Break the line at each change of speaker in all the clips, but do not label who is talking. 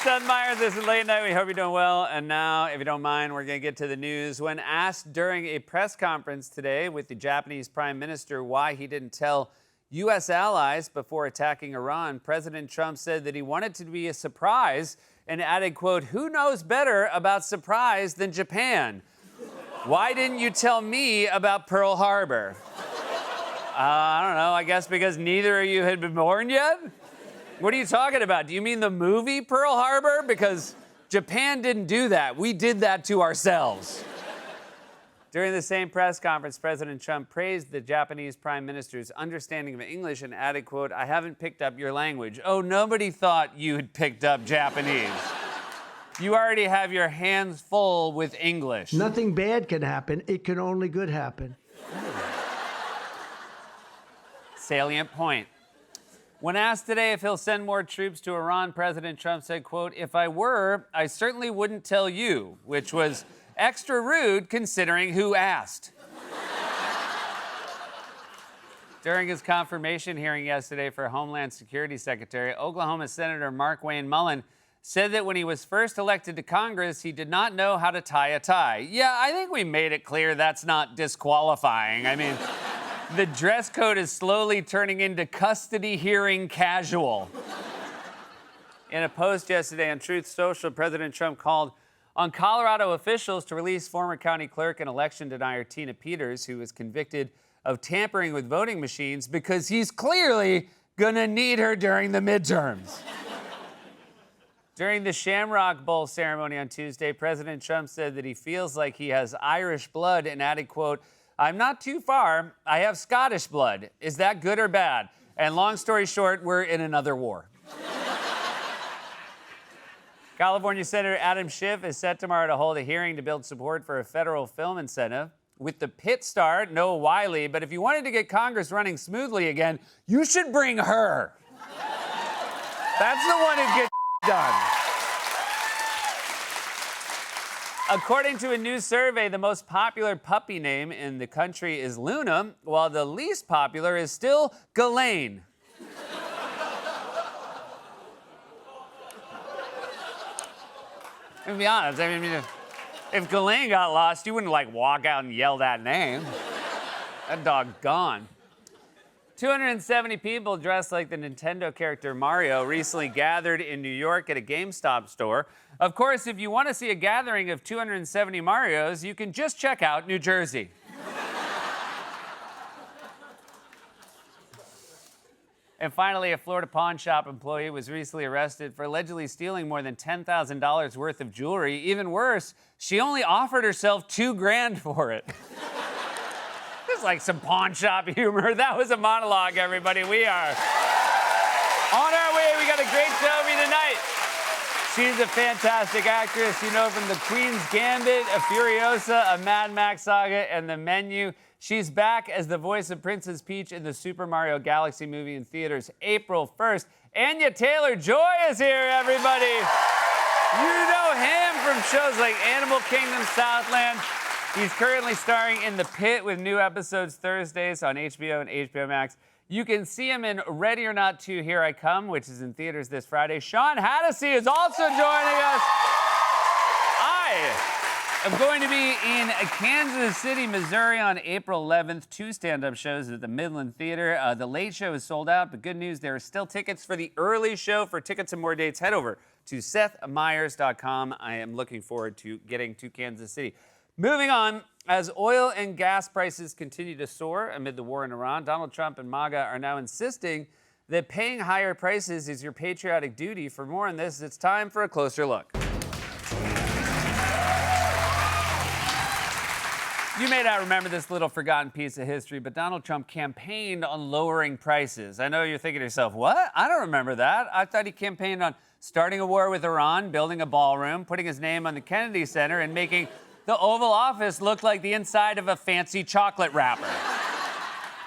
Seth Meyers. This is Late Night. We hope you're doing well. And now, if you don't mind, we're going to get to the news. When asked during a press conference today with the Japanese Prime Minister why he didn't tell U.S. allies before attacking Iran, President Trump said that he wanted it to be a surprise and added, quote, "Who knows better about surprise than Japan? Why didn't you tell me about Pearl Harbor?" I don't know. I guess because neither of you had been born yet? What are you talking about? Do you mean the movie Pearl Harbor? Because Japan didn't do that. We did that to ourselves. During the same press conference, President Trump praised the Japanese Prime Minister's understanding of English and added, quote, "I haven't picked up your language." Oh, nobody thought you had picked up Japanese. You already have your hands full with English.
Nothing bad can happen. It can only good happen.
Salient point. When asked today if he'll send more troops to Iran, President Trump said, quote, "If I were, I certainly wouldn't tell you," which was extra rude considering who asked. During his confirmation hearing yesterday for Homeland Security Secretary, Oklahoma Senator Mark Wayne Mullen said that when he was first elected to Congress, he did not know how to tie a tie. Yeah, I think we made it clear that's not disqualifying. I mean, the dress code is slowly turning into custody hearing casual. In a post yesterday on Truth Social, President Trump called on Colorado officials to release former county clerk and election denier Tina Peters, who was convicted of tampering with voting machines, because he's clearly gonna need her during the midterms. During the Shamrock Bowl ceremony on Tuesday, President Trump said that he feels like he has Irish blood and added, quote, "I'm not too far. I have Scottish blood. Is that good or bad?" And long story short, we're in another war. California Senator Adam Schiff is set tomorrow to hold a hearing to build support for a federal film incentive with the Pitt star, Noah Wyle. But if you wanted to get Congress running smoothly again, you should bring her. That's the one who gets done. According to a new survey, the most popular puppy name in the country is Luna, while the least popular is still Ghislaine. To be honest, I mean, if Ghislaine got lost, you wouldn't, walk out and yell that name. That dog's gone. 270 people dressed like the Nintendo character Mario recently gathered in New York at a GameStop store. Of course, if you want to see a gathering of 270 Marios, you can just check out New Jersey. And finally, a Florida pawn shop employee was recently arrested for allegedly stealing more than $10,000 worth of jewelry. Even worse, she only offered herself $2,000 for it. Like some pawn shop humor. That was a monologue, everybody. We are on our way. We got a great show for you tonight. She's a fantastic actress, you know, from The Queen's Gambit, a Furiosa, a Mad Max saga, and The Menu. She's back as the voice of Princess Peach in the Super Mario Galaxy movie in theaters April 1st. Anya Taylor-Joy is here, everybody. You know him from shows like Animal Kingdom, Southland. He's currently starring in The Pit with new episodes Thursdays on HBO and HBO Max. You can see him in Ready or Not 2, Here I Come, which is in theaters this Friday. Sean Hannity is also joining us. I am going to be in Kansas City, Missouri on April 11th. 2 stand-up shows at the Midland Theater. The late show is sold out, but good news, there are still tickets for the early show. For tickets and more dates, head over to SethMeyers.com. I am looking forward to getting to Kansas City. Moving on, as oil and gas prices continue to soar amid the war in Iran, Donald Trump and MAGA are now insisting that paying higher prices is your patriotic duty. For more on this, it's time for a closer look. You may not remember this little forgotten piece of history, but Donald Trump campaigned on lowering prices. I know you're thinking to yourself, what? I don't remember that. I thought he campaigned on starting a war with Iran, building a ballroom, putting his name on the Kennedy Center, and making the Oval Office looked like the inside of a fancy chocolate wrapper.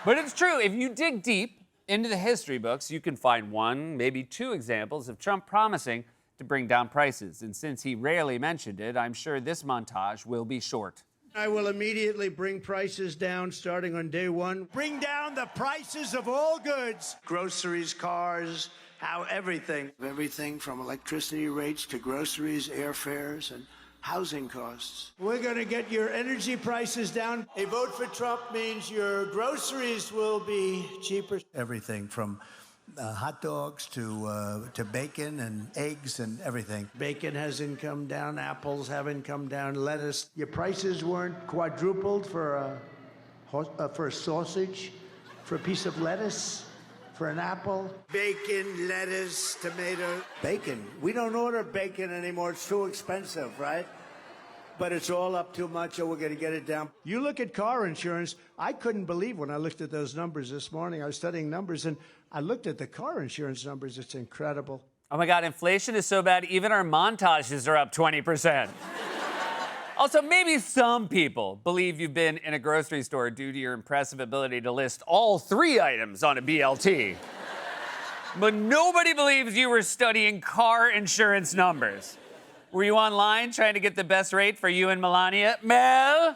But it's true, if you dig deep into the history books, you can find 1, maybe 2 examples of Trump promising to bring down prices. And since he rarely mentioned it, I'm sure this montage will be short.
I will immediately bring prices down starting on day 1.
Bring down the prices of all goods.
Groceries, cars, How everything.
Everything from electricity rates to groceries, airfares, and housing costs.
We're going to get your energy prices down. A vote for Trump means your groceries will be cheaper.
Everything from hot dogs to bacon and eggs and everything.
Bacon hasn't come down. Apples haven't come down. Lettuce. Your prices weren't quadrupled for a sausage, for a piece of lettuce, for an apple. Bacon, lettuce, tomato. Bacon. We don't order bacon anymore. It's too expensive, right? But it's all up too much, or we're going to get it down. You look at car insurance. I couldn't believe when I looked at those numbers this morning. I was studying numbers, and I looked at the car insurance numbers. It's incredible.
Oh my God, inflation is so bad, even our montages are up 20%. Also, maybe some people believe you've been in a grocery store due to your impressive ability to list all 3 items on a BLT. But nobody believes you were studying car insurance numbers. Were you online trying to get the best rate for you and Melania? Mel?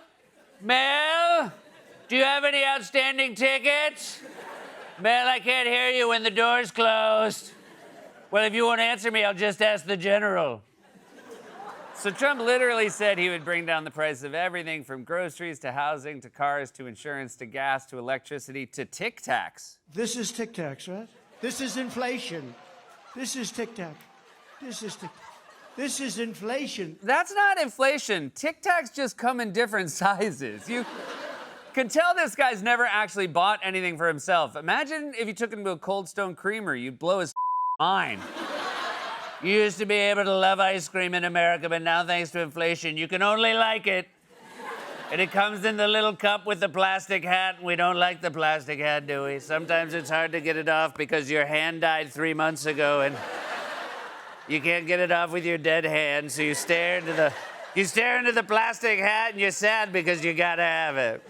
Do you have any outstanding tickets? Mel, I can't hear you when the door's closed. Well, if you won't answer me, I'll just ask the general. So Trump literally said he would bring down the price of everything from groceries to housing to cars to insurance to gas to electricity to Tic Tacs.
This is Tic Tacs, right? This is inflation. This is Tic Tac. This is inflation.
That's not inflation. Tic Tacs just come in different sizes. You can tell this guy's never actually bought anything for himself. Imagine if you took him to a Cold Stone Creamery, you'd blow his mind. You used to be able to love ice cream in America, but now thanks to inflation, you can only like it. And it comes in the little cup with the plastic hat, and we don't like the plastic hat, do we? Sometimes it's hard to get it off because your hand died 3 months ago, and you can't get it off with your dead hand, so you stare into the plastic hat, and you're sad because you gotta have it.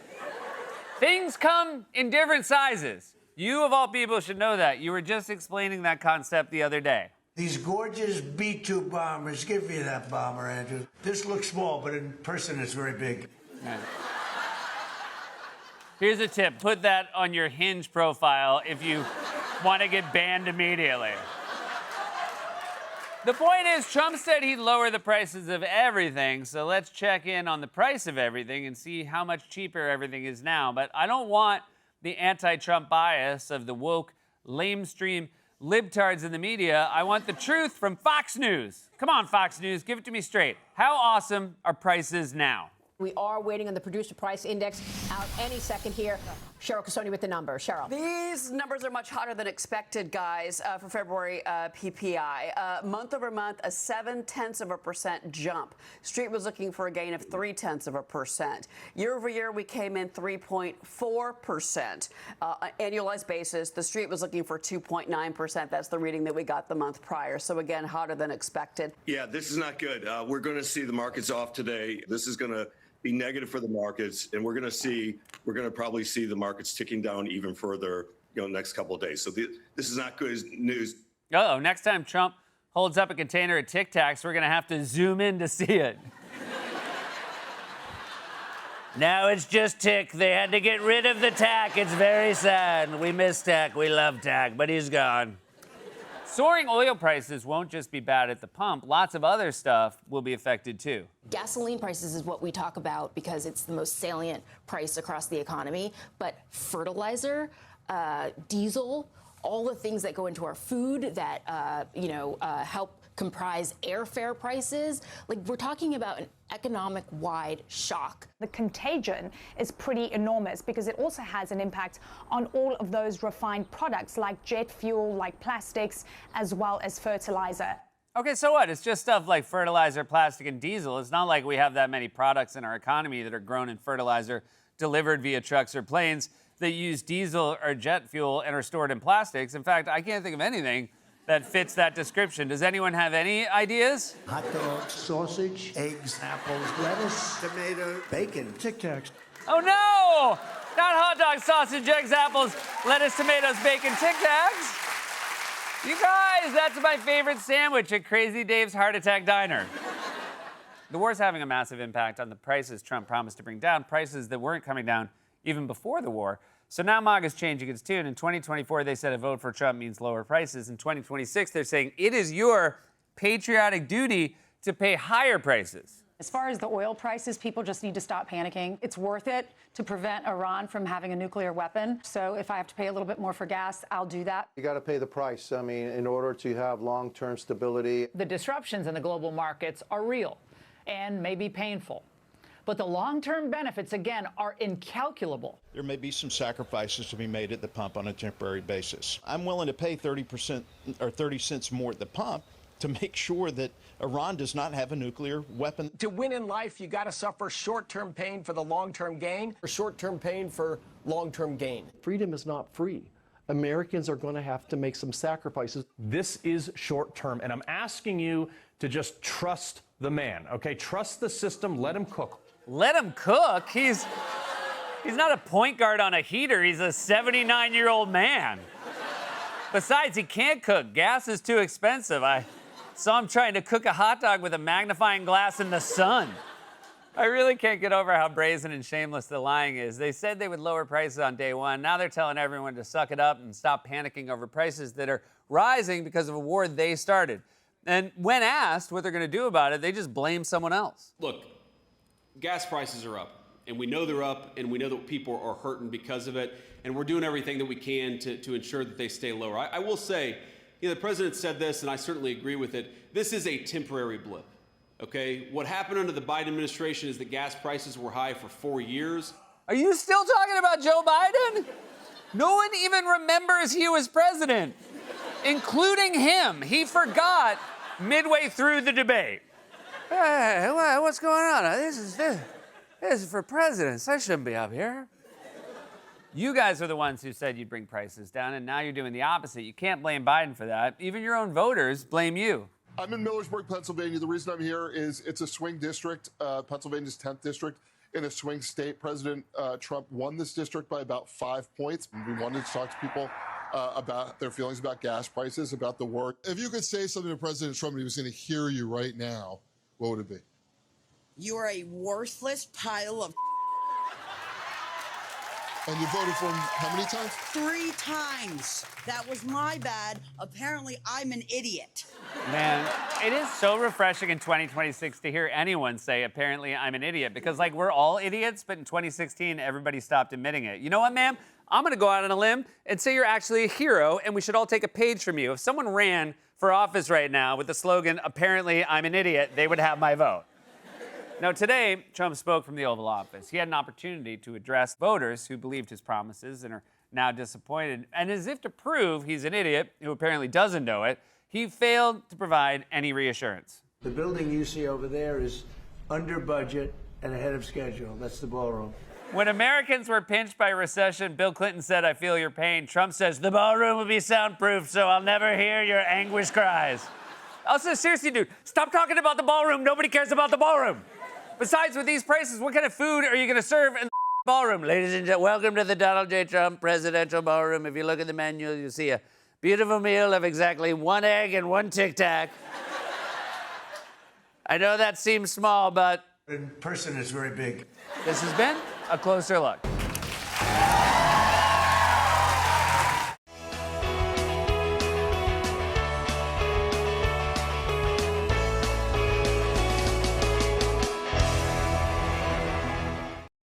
Things come in different sizes. You, of all people, should know that. You were just explaining that concept the other day.
These gorgeous B-2 bombers. Give me that bomber, Andrew. This looks small, but in person it's very big.
Yeah. Here's a tip. Put that on your Hinge profile if you want to get banned immediately. The point is, Trump said he'd lower the prices of everything, so let's check in on the price of everything and see how much cheaper everything is now. But I don't want the anti-Trump bias of the woke, lamestream libtards in the media. I want the truth from Fox News. Come on, Fox News, give it to me straight. How awesome are prices now?
We are waiting on the producer price index out any second here. Cheryl Casoni with the number. Cheryl.
These numbers are much hotter than expected, guys, for February PPI. Month over month, a 0.7% jump. Street was looking for a gain of 0.3%. Year over year, we came in 3.4%. Annualized basis, the Street was looking for 2.9%. That's the reading that we got the month prior. So again, hotter than expected.
Yeah, this is not good. We're going to see the markets off today. This is going to be negative for the markets, and we're going to probably see the markets ticking down even further, next couple of days. So this is not good news.
Uh-oh, next time Trump holds up a container of Tic Tacs, we're going to have to zoom in to see it. Now it's just Tic. They had to get rid of the tack. It's very sad. We miss Tack. We love Tack, but he's gone. Soaring oil prices won't just be bad at the pump. Lots of other stuff will be affected too.
Gasoline prices is what we talk about because it's the most salient price across the economy. But fertilizer, diesel, all the things that go into our food that, help comprise airfare prices. Like, we're talking about an economic-wide shock.
The contagion is pretty enormous because it also has an impact on all of those refined products like jet fuel, like plastics, as well as fertilizer.
Okay, so what? It's just stuff like fertilizer, plastic, and diesel. It's not like we have that many products in our economy that are grown in fertilizer, delivered via trucks or planes, that use diesel or jet fuel and are stored in plastics. In fact, I can't think of anything that fits that description. Does anyone have any ideas?
Hot dogs, sausage, eggs, apples, lettuce, tomato, bacon, Tic Tacs.
Oh no! Not hot dogs, sausage, eggs, apples, lettuce, tomatoes, bacon, Tic Tacs. You guys, that's my favorite sandwich at Crazy Dave's Heart Attack Diner. The war's having a massive impact on the prices Trump promised to bring down, prices that weren't coming down even before the war. So now MAGA's changing its tune. In 2024, they said a vote for Trump means lower prices. In 2026, they're saying it is your patriotic duty to pay higher prices.
As far as the oil prices, people just need to stop panicking. It's worth it to prevent Iran from having a nuclear weapon. So if I have to pay a little bit more for gas, I'll do that.
You got to pay the price. I mean, in order to have long-term stability.
The disruptions in the global markets are real and may be painful. But the long-term benefits, again, are incalculable.
There may be some sacrifices to be made at the pump on a temporary basis. I'm willing to pay 30% or 30 cents more at the pump to make sure that Iran does not have a nuclear weapon.
To win in life, you got to suffer short-term pain for the long-term gain, or short-term pain for long-term gain.
Freedom is not free. Americans are going to have to make some sacrifices.
This is short-term, and I'm asking you to just trust the man, okay? Trust the system, let him cook.
Let him cook? He's not a point guard on a heater. He's a 79-year-old man. Besides, he can't cook. Gas is too expensive. I saw him trying to cook a hot dog with a magnifying glass in the sun. I really can't get over how brazen and shameless the lying is. They said they would lower prices on day one. Now they're telling everyone to suck it up and stop panicking over prices that are rising because of a war they started. And when asked what they're going to do about it, they just blame someone else.
Look, gas prices are up, and we know they're up, and we know that people are hurting because of it, and we're doing everything that we can to ensure that they stay lower. I will say, the president said this, and I certainly agree with it. This is a temporary blip, okay? What happened under the Biden administration is that gas prices were high for 4 years.
Are you still talking about Joe Biden? No one even remembers he was president, including him. He forgot midway through the debate. Hey, what's going on? This is for presidents. I shouldn't be up here. You guys are the ones who said you'd bring prices down, and now you're doing the opposite. You can't blame Biden for that. Even your own voters blame you.
I'm in Millersburg, Pennsylvania. The reason I'm here is it's a swing district, Pennsylvania's 10th district, in a swing state. President Trump won this district by about 5 points. We wanted to talk to people about their feelings about gas prices, about the war.
If you could say something to President Trump and he was going to hear you right now, what would it be?
You are a worthless pile of.
And you voted for him how many times?
3 times. That was my bad. Apparently, I'm an idiot.
Man, it is so refreshing in 2026 to hear anyone say, apparently I'm an idiot, because like we're all idiots, but in 2016, everybody stopped admitting it. You know what, ma'am? I'm gonna go out on a limb and say you're actually a hero, and we should all take a page from you. If someone ran for office right now with the slogan, apparently I'm an idiot, they would have my vote. Now, today, Trump spoke from the Oval Office. He had an opportunity to address voters who believed his promises and are now disappointed. And as if to prove he's an idiot, who apparently doesn't know it, he failed to provide any reassurance.
The building you see over there is under budget and ahead of schedule. That's the ballroom.
When Americans were pinched by recession, Bill Clinton said, "I feel your pain." Trump says, "The ballroom will be soundproof, so I'll never hear your anguish cries." Also, seriously, dude, stop talking about the ballroom. Nobody cares about the ballroom. Besides, with these prices, what kind of food are you going to serve in the ballroom? Ladies and gentlemen, welcome to the Donald J. Trump Presidential Ballroom. If you look at the menu, you'll see a beautiful meal of exactly 1 egg and 1 Tic Tac. I know that seems small, but
in person it's very big.
This has been A Closer Look.